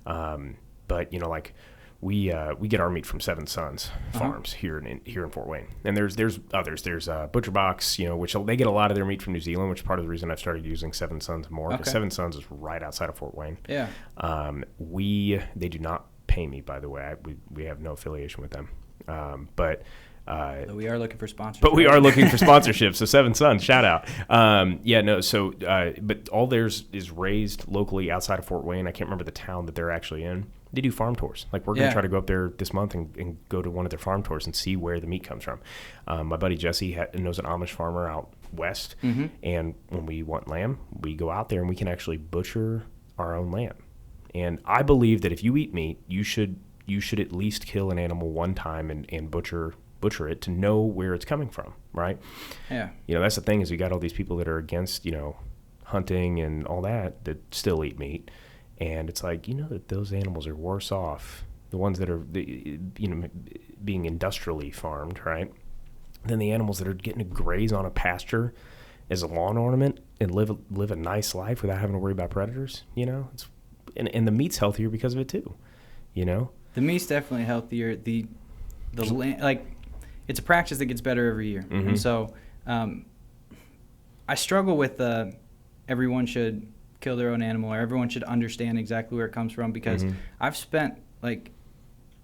But like we get our meat from Seven Sons Farms here in Fort Wayne, and there's others. There's Butcher Box, which they get a lot of their meat from New Zealand, which is part of the reason I've started using Seven Sons more. Because Seven Sons is right outside of Fort Wayne. Yeah. They do not pay me, by the way. We have no affiliation with them. But we are looking for sponsorships. But we are looking for sponsorships. So Seven Sons, shout out. But all theirs is raised locally outside of Fort Wayne. I can't remember the town that they're actually in. They do farm tours. Like we're going to try to go up there this month and go to one of their farm tours and see where the meat comes from. My buddy Jesse knows an Amish farmer out west. Mm-hmm. And when we want lamb, we go out there and we can actually butcher our own lamb. And I believe that if you eat meat, you should at least kill an animal one time and butcher it to know where it's coming from, right? Yeah. That's the thing is you got all these people that are against, hunting and all that still eat meat. And it's like, that those animals are worse off, the ones that are, being industrially farmed, right? Than the animals that are getting to graze on a pasture as a lawn ornament and live a nice life without having to worry about predators, It's and the meat's healthier because of it too, The meat's definitely healthier. The it's a practice that gets better every year. Mm-hmm. And so I struggle with everyone should kill their own animal or everyone should understand exactly where it comes from because I've spent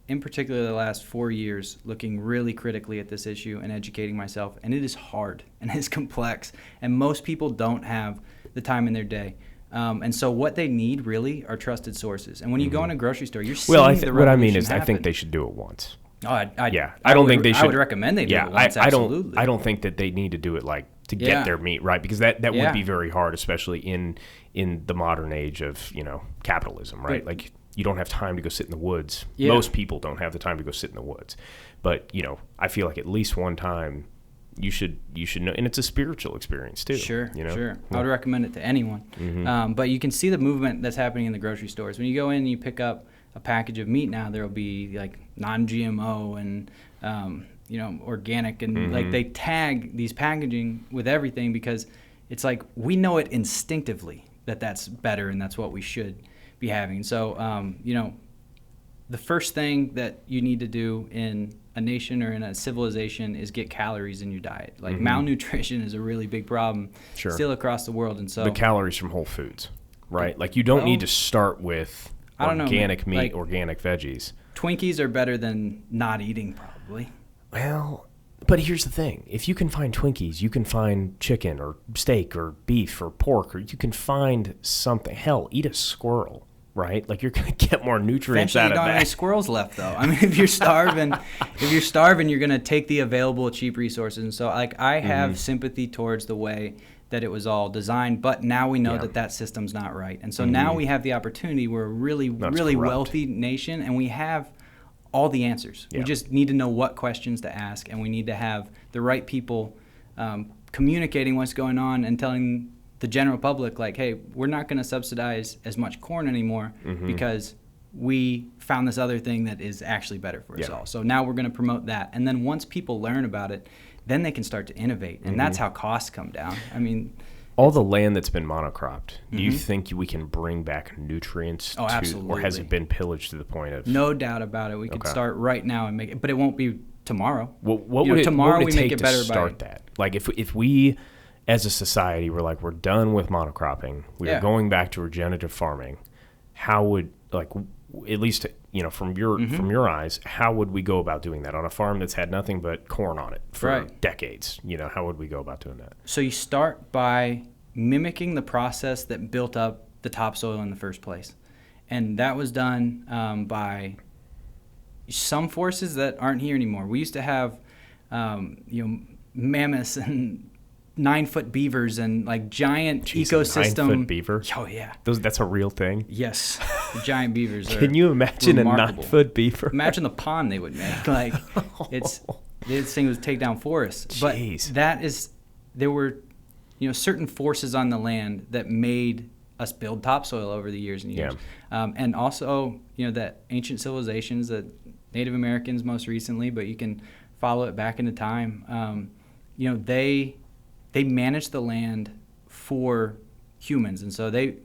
in particular the last 4 years looking really critically at this issue and educating myself, and it is hard and it's complex, and most people don't have the time in their day. And so what they need really are trusted sources. And when you go in a grocery store, you're seeing the what I mean is happen. I think they should do it once. Oh, I don't think they should. I would recommend they do it once, absolutely. I don't think that they need to do it to get their meat, right? Because that would be very hard, especially in the modern age of, capitalism, right? Like you don't have time to go sit in the woods. Yeah. Most people don't have the time to go sit in the woods. But, I feel like at least one time you should know, and it's a spiritual experience too. Sure. Yeah. I would recommend it to anyone. Mm-hmm. But you can see the movement that's happening in the grocery stores. When you go in and you pick up a package of meat now, there will be non-GMO and organic, and they tag these packaging with everything because it's we know it instinctively that's better and that's what we should be having. So the first thing that you need to do in a nation or in a civilization is get calories in your diet. Malnutrition is a really big problem still across the world, and so the calories from whole foods, right? You don't need to start with organic meat, organic veggies. Twinkies are better than not eating, probably. Well, but here's the thing. If you can find Twinkies, you can find chicken or steak or beef or pork, or you can find something. Hell, eat a squirrel, right? You're going to get more nutrients out of that. Eventually, you don't have any squirrels left, though. I mean, if you're starving, you're going to take the available cheap resources. And so, I have sympathy towards the way that it was all designed, but now we know that system's not right. And so now we have the opportunity. We're a really wealthy nation, and we have all the answers. We just need to know what questions to ask, and we need to have the right people communicating what's going on and telling the general public, hey, we're not going to subsidize as much corn anymore because we found this other thing that is actually better for us all. So now we're going to promote that. And then once people learn about it, then they can start to innovate, and that's how costs come down. I mean, all the land that's been monocropped, do you think we can bring back nutrients to, absolutely. Or has it been pillaged to the point of... No doubt about it. We could start right now and make it, but it won't be tomorrow. Well, what would it take to start that? If we, as a society, we're we're done with monocropping, we are going back to regenerative farming, how would, at least... from your eyes, how would we go about doing that on a farm that's had nothing but corn on it for decades? How would we go about doing that? So you start by mimicking the process that built up the topsoil in the first place. And that was done by some forces that aren't here anymore. We used to have mammoths and 9-foot beavers and like giant ecosystem. 9-foot beaver? Oh yeah. That's a real thing? Yes. The giant beavers are Can you imagine remarkable. a 9-foot beaver? Imagine the pond they would make. Like this thing would take down forests. Jeez. But there were, certain forces on the land that made us build topsoil over the years and years. Yeah. And also, that ancient civilizations, that Native Americans most recently, but you can follow it back into time. They managed the land for humans, and so they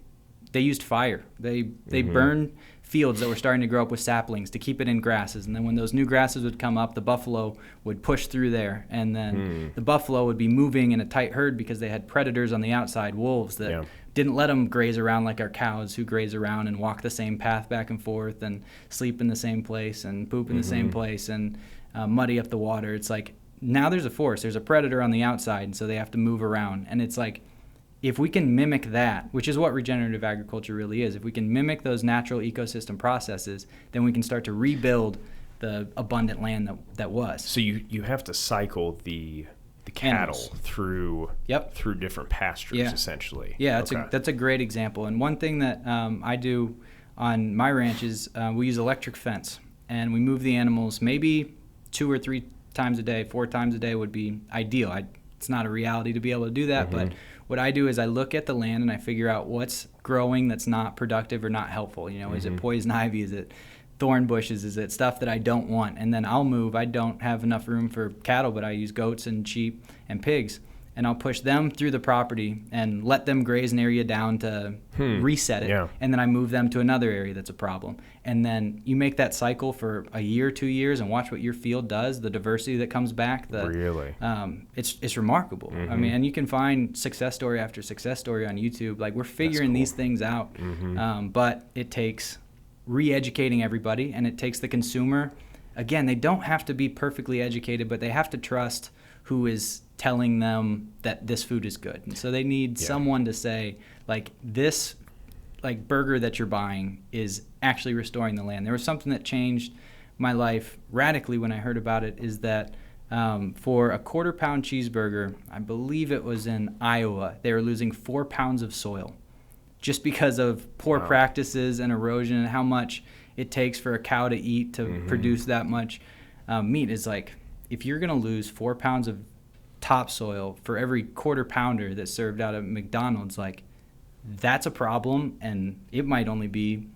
used fire. They burned fields that were starting to grow up with saplings to keep it in grasses, and then when those new grasses would come up, the buffalo would push through there, and then the buffalo would be moving in a tight herd because they had predators on the outside, wolves that didn't let them graze around like our cows who graze around and walk the same path back and forth and sleep in the same place and poop in the same place and muddy up the water. It's like, now there's a force, there's a predator on the outside, and so they have to move around. And it's like, if we can mimic that, which is what regenerative agriculture really is, if we can mimic those natural ecosystem processes, then we can start to rebuild the abundant land that was. So you have to cycle the cattle through different pastures, essentially. Yeah, that's a great example. And one thing that I do on my ranch is we use electric fence, and we move the animals maybe 2 or 3 times a day. 4 times a day would be ideal. It's not a reality to be able to do that, but what I do is I look at the land and I figure out what's growing that's not productive or not helpful. Is it poison ivy? Is it thorn bushes? Is it stuff that I don't want? And then I'll move. I don't have enough room for cattle, but I use goats and sheep and pigs, and I'll push them through the property and let them graze an area down to reset it. Yeah. And then I move them to another area that's a problem. And then you make that cycle for a year, 2 years, and watch what your field does, the diversity that comes back. Really? It's remarkable. I mean, and you can find success story after success story on YouTube. Like, we're figuring these things out, but it takes re-educating everybody, and it takes the consumer. Again, they don't have to be perfectly educated, but they have to trust who is telling them that this food is good. And so they need someone to say, like, this burger that you're buying is actually restoring the land. There was something that changed my life radically when I heard about it, is that for a 1/4-pound cheeseburger, I believe it was in Iowa, they were losing 4 pounds of soil just because of poor practices and erosion, and how much it takes for a cow to eat to produce that much meat. Is like, if you're going to lose 4 pounds of topsoil for every 1/4 pounder that's served out at McDonald's, like, that's a problem, and it might only be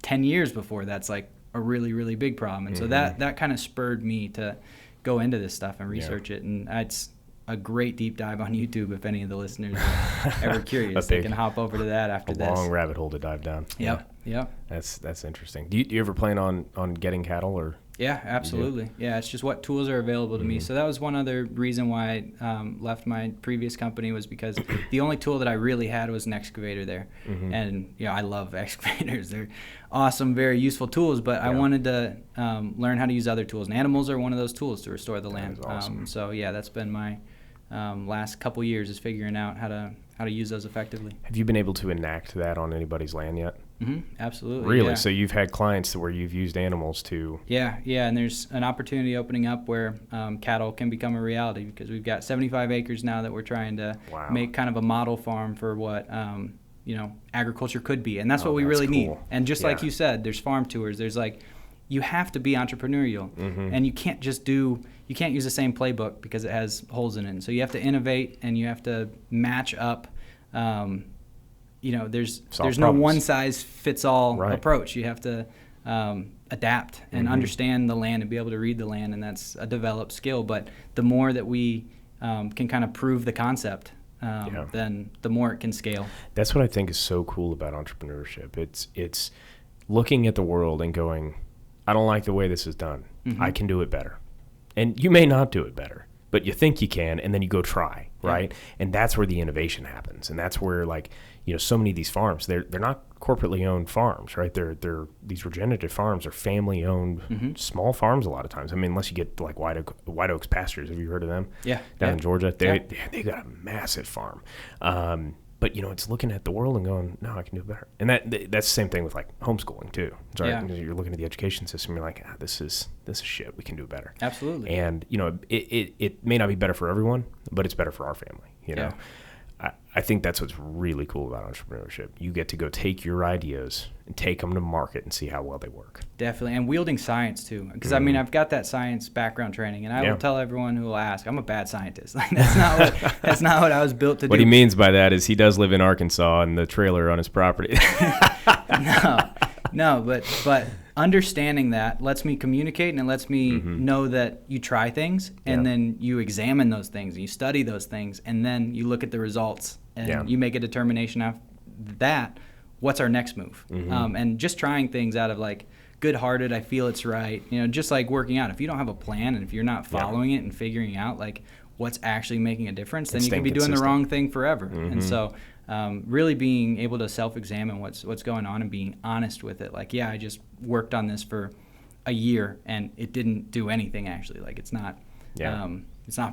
10 years before that's like a really, really big problem. And so that kind of spurred me to go into this stuff and research it. And it's a great deep dive on YouTube if any of the listeners are ever curious. They can hop over to that after this. A long rabbit hole to dive down. Yep. That's interesting. Do you ever plan on getting cattle, or? Yeah, absolutely. Yeah, it's just what tools are available to me. So that was one other reason why I left my previous company, was because the only tool that I really had was an excavator there. And I love excavators. They're awesome, very useful tools, but I wanted to learn how to use other tools. And animals are one of those tools to restore the land. That is awesome. So that's been my last couple years, is figuring out how to use those effectively. Have you been able to enact that on anybody's land yet? Absolutely. Really? Yeah. So you've had clients where you've used animals to... Yeah, and there's an opportunity opening up where cattle can become a reality, because we've got 75 acres now that we're trying to make kind of a model farm for what agriculture could be, and that's what we really need. And just like you said, there's farm tours. There's you have to be entrepreneurial, and you can't use the same playbook because it has holes in it. And so you have to innovate, and you have to match up. There's no one size fits all approach. You have to adapt and understand the land and be able to read the land, and that's a developed skill. But the more that we can kind of prove the concept, then the more it can scale. That's what I think is so cool about entrepreneurship. It's looking at the world and going, I don't like the way this is done. I can do it better. And you may not do it better, but you think you can, and then you go try, right? And that's where the innovation happens. And that's where, so many of these farms, they're not corporately owned farms, right? They're these regenerative farms are family owned, small farms a lot of times. I mean, unless you get like White Oaks Pastures. Have you heard of them? Yeah. Down in Georgia, they got a massive farm. But it's looking at the world and going, no, I can do better. And that's the same thing with like homeschooling too. Sorry, you're looking at the education system, you're like, this is shit. We can do better. Absolutely. And it may not be better for everyone, but it's better for our family. I think that's what's really cool about entrepreneurship. You get to go take your ideas and take them to market and see how well they work. Definitely. And wielding science too. Because I mean, I've got that science background training, and I will tell everyone who will ask, I'm a bad scientist. Like, that's not what I was built to do. What he means by that is he does live in Arkansas and the trailer on his property. No, but understanding that lets me communicate, and it lets me know that you try things, and then you examine those things, and you study those things, and then you look at the results, and you make a determination after that, what's our next move? And just trying things out of like good-hearted, I feel it's right. Just like working out. If you don't have a plan, and if you're not following it and figuring out like what's actually making a difference, then you can be doing the wrong thing forever. And so really being able to self-examine what's going on and being honest with it. Like, I just worked on this for a year and it didn't do anything actually. Like, it's not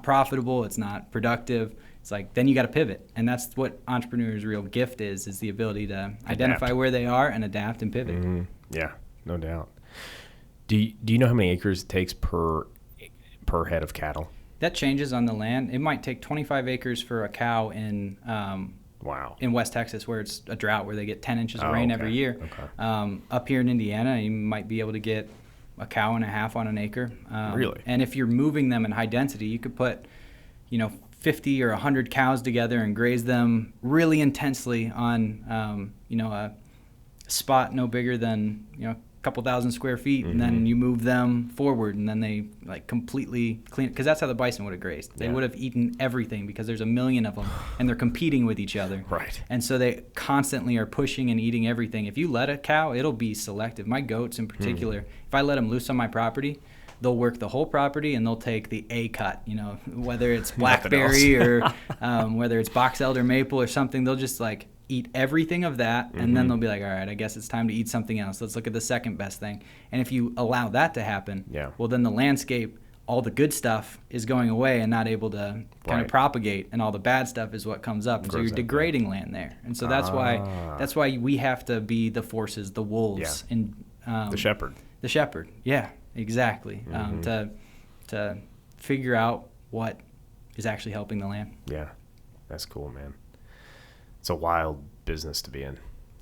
profitable. It's not productive. It's like, then you got to pivot. And that's what entrepreneurs' real gift is the ability to identify where they are and adapt and pivot. Yeah, no doubt. Do you know how many acres it takes per head of cattle? That changes on the land. It might take 25 acres for a cow in West Texas, where it's a drought, where they get 10 inches of rain every year. Up here in Indiana, you might be able to get a cow and a half on an acre. Really? And if you're moving them in high density, you could put 50 or 100 cows together and graze them really intensely on a spot no bigger than a couple thousand square feet, and then you move them forward, and then they like completely clean, because that's how the bison would have grazed. They would have eaten everything, because there's a million of them and they're competing with each other. Right. And so they constantly are pushing and eating everything. If you let a cow, it'll be selective. My goats in particular, if I let them loose on my property, they'll work the whole property and they'll take the A cut, whether it's blackberry or whether it's box elder maple or something. They'll just like eat everything of that, and then they'll be like, all right, I guess it's time to eat something else. Let's look at the second best thing. And if you allow that to happen, well, then the landscape, all the good stuff is going away and not able to kind of propagate, and all the bad stuff is what comes up. And so you're degrading land there. And so that's why we have to be the forces, the wolves, and the shepherd. The shepherd, exactly. To figure out what is actually helping the land. Yeah, that's cool, man. It's a wild business to be in.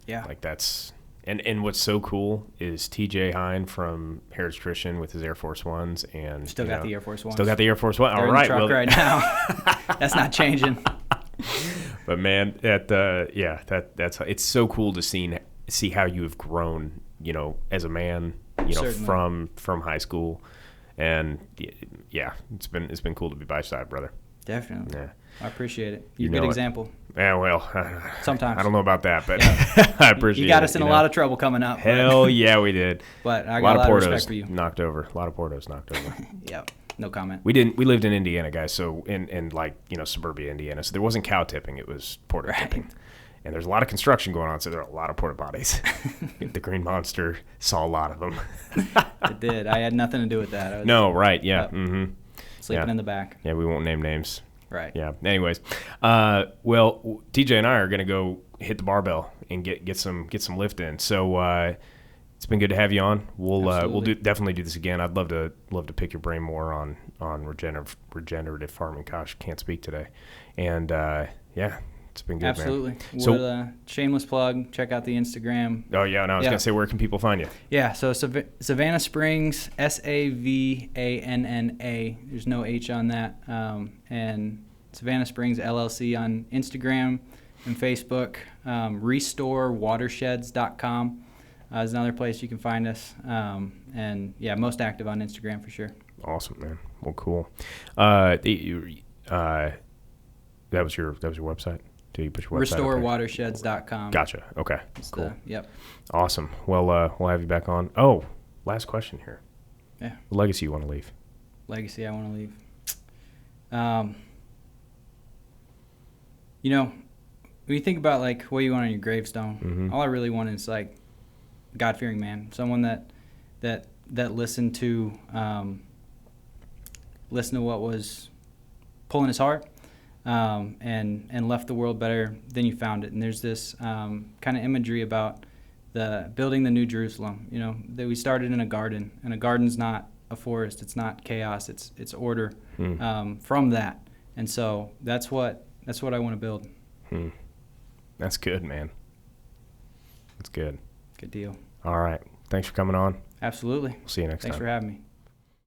Yeah. Like that's, and what's so cool is TJ Hein from Heritage Christian with his Air Force Ones, and still got the Air Force Ones. Still got the Air Force One. They're all right, in the truck right now. That's not changing. But man, that's it's so cool to see how you have grown, as a man, from high school, and it's been cool to be by your side, brother. Definitely. Yeah. I appreciate it. You're a good example. Yeah, well, sometimes. I don't know about that, but I appreciate it. You got us in a lot of trouble coming up. Hell yeah, we did. But I got a lot of respect for you. Knocked over. A lot of Portos knocked over. Yep. No comment. We lived in Indiana, guys, so in suburbia Indiana. So there wasn't cow tipping, it was porta tipping. And there's a lot of construction going on, so there are a lot of porta potties. The Green Monster saw a lot of them. It did. I had nothing to do with that. Sleeping in the back. Yeah, we won't name names. Right. Yeah. Anyways, well, TJ and I are gonna go hit the barbell and get some lift in. So it's been good to have you on. We'll definitely do this again. I'd love to pick your brain more on regenerative farming. Gosh, can't speak today. And it's been good. Absolutely. Man. So, shameless plug. Check out the Instagram. Oh yeah, and I was gonna say, where can people find you? Yeah. So Savanna Springs, SAVANNA. There's no H on that. And Savanna Springs LLC on Instagram and Facebook. RestoreWatersheds.com is another place you can find us. And most active on Instagram for sure. Awesome, man. Well, cool. That was your website. Do you put your website? RestoreWatersheds.com. Gotcha. Okay. Cool. Yep. Awesome. Well, we'll have you back on. Oh, last question here. Yeah. What legacy you want to leave? Legacy I want to leave. When you think about like what you want on your gravestone, all I really want is like God-fearing man, someone that listened to what was pulling his heart, and left the world better than you found it. And there's this kind of imagery about the building the New Jerusalem. You know, that we started in a garden, and a garden's not a forest. It's not chaos. It's order from that. And so that's what I want to build. That's good, man. That's good. Good deal. All right. Thanks for coming on. Absolutely. We'll see you next time. Thanks for having me.